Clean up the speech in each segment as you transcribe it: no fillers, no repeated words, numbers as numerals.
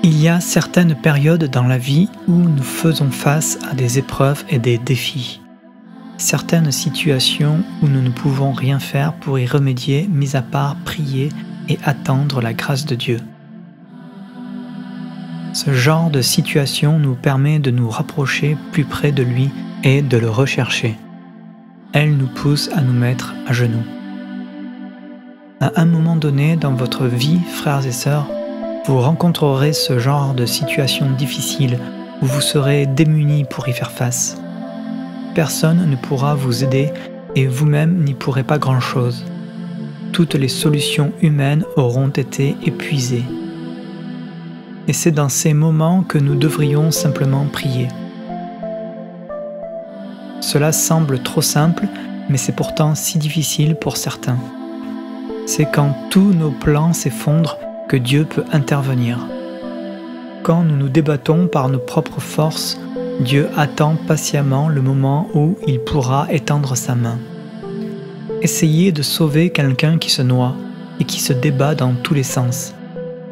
Il y a certaines périodes dans la vie où nous faisons face à des épreuves et des défis. Certaines situations où nous ne pouvons rien faire pour y remédier, mis à part prier et attendre la grâce de Dieu. Ce genre de situation nous permet de nous rapprocher plus près de lui et de le rechercher. Elle nous pousse à nous mettre à genoux. À un moment donné dans votre vie, frères et sœurs, vous rencontrerez ce genre de situation difficile où vous serez démunis pour y faire face. Personne ne pourra vous aider et vous-même n'y pourrez pas grand-chose. Toutes les solutions humaines auront été épuisées. Et c'est dans ces moments que nous devrions simplement prier. Cela semble trop simple, mais c'est pourtant si difficile pour certains. C'est quand tous nos plans s'effondrent que Dieu peut intervenir. Quand nous nous débattons par nos propres forces, Dieu attend patiemment le moment où il pourra étendre sa main. Essayez de sauver quelqu'un qui se noie et qui se débat dans tous les sens.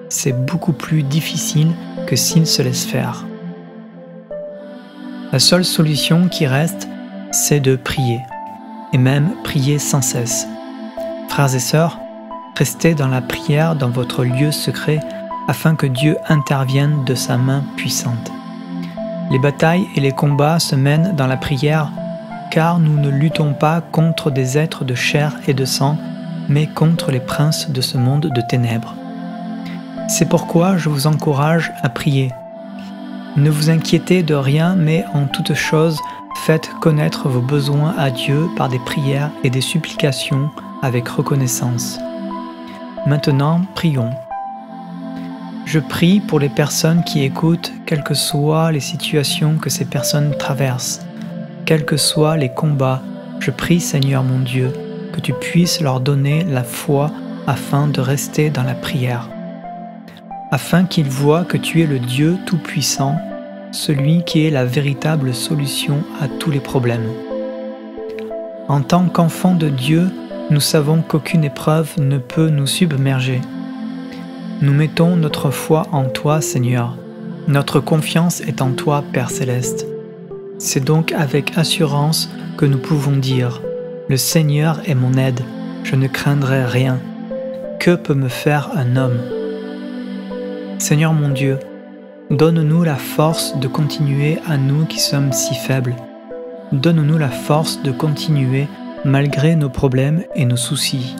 C'est beaucoup plus difficile que s'il se laisse faire. La seule solution qui reste, c'est de prier, et même prier sans cesse. Frères et sœurs, restez dans la prière dans votre lieu secret afin que Dieu intervienne de sa main puissante. Les batailles et les combats se mènent dans la prière car nous ne luttons pas contre des êtres de chair et de sang, mais contre les princes de ce monde de ténèbres. C'est pourquoi je vous encourage à prier. Ne vous inquiétez de rien, mais en toute chose, faites connaître vos besoins à Dieu par des prières et des supplications avec reconnaissance. Maintenant, prions. Je prie pour les personnes qui écoutent, quelles que soient les situations que ces personnes traversent, quels que soient les combats. Je prie, Seigneur mon Dieu, que tu puisses leur donner la foi afin de rester dans la prière, afin qu'ils voient que tu es le Dieu Tout-Puissant, celui qui est la véritable solution à tous les problèmes. En tant qu'enfants de Dieu, nous savons qu'aucune épreuve ne peut nous submerger. Nous mettons notre foi en toi, Seigneur. Notre confiance est en toi, Père Céleste. C'est donc avec assurance que nous pouvons dire « Le Seigneur est mon aide, je ne craindrai rien. Que peut me faire un homme ?» Seigneur mon Dieu, donne-nous la force de continuer à nous qui sommes si faibles. Donne-nous la force de continuer malgré nos problèmes et nos soucis.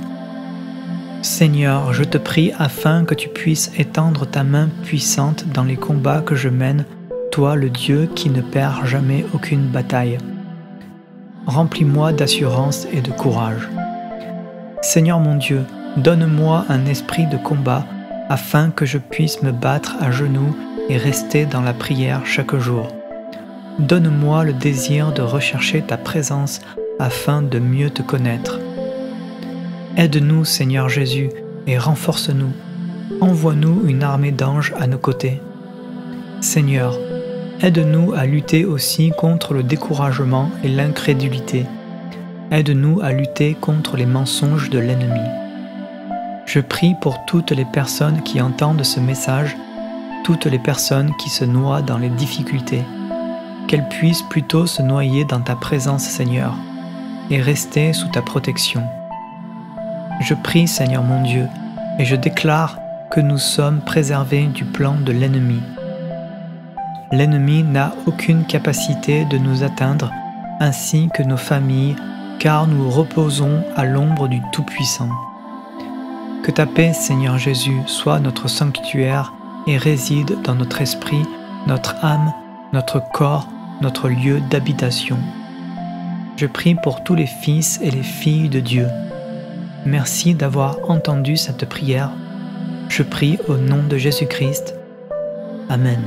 Seigneur, je te prie afin que tu puisses étendre ta main puissante dans les combats que je mène, toi le Dieu qui ne perd jamais aucune bataille. Remplis-moi d'assurance et de courage. Seigneur mon Dieu, donne-moi un esprit de combat afin que je puisse me battre à genoux et rester dans la prière chaque jour. Donne-moi le désir de rechercher ta présence afin de mieux te connaître. Aide-nous, Seigneur Jésus, et renforce-nous. Envoie-nous une armée d'anges à nos côtés. Seigneur, aide-nous à lutter aussi contre le découragement et l'incrédulité. Aide-nous à lutter contre les mensonges de l'ennemi. Je prie pour toutes les personnes qui entendent ce message, toutes les personnes qui se noient dans les difficultés, qu'elles puissent plutôt se noyer dans ta présence, Seigneur, et rester sous ta protection. Je prie, Seigneur mon Dieu, et je déclare que nous sommes préservés du plan de l'ennemi. L'ennemi n'a aucune capacité de nous atteindre, ainsi que nos familles, car nous reposons à l'ombre du Tout-Puissant. Que ta paix, Seigneur Jésus, soit notre sanctuaire et réside dans notre esprit, notre âme, notre corps, notre lieu d'habitation. Je prie pour tous les fils et les filles de Dieu. Merci d'avoir entendu cette prière. Je prie au nom de Jésus-Christ. Amen.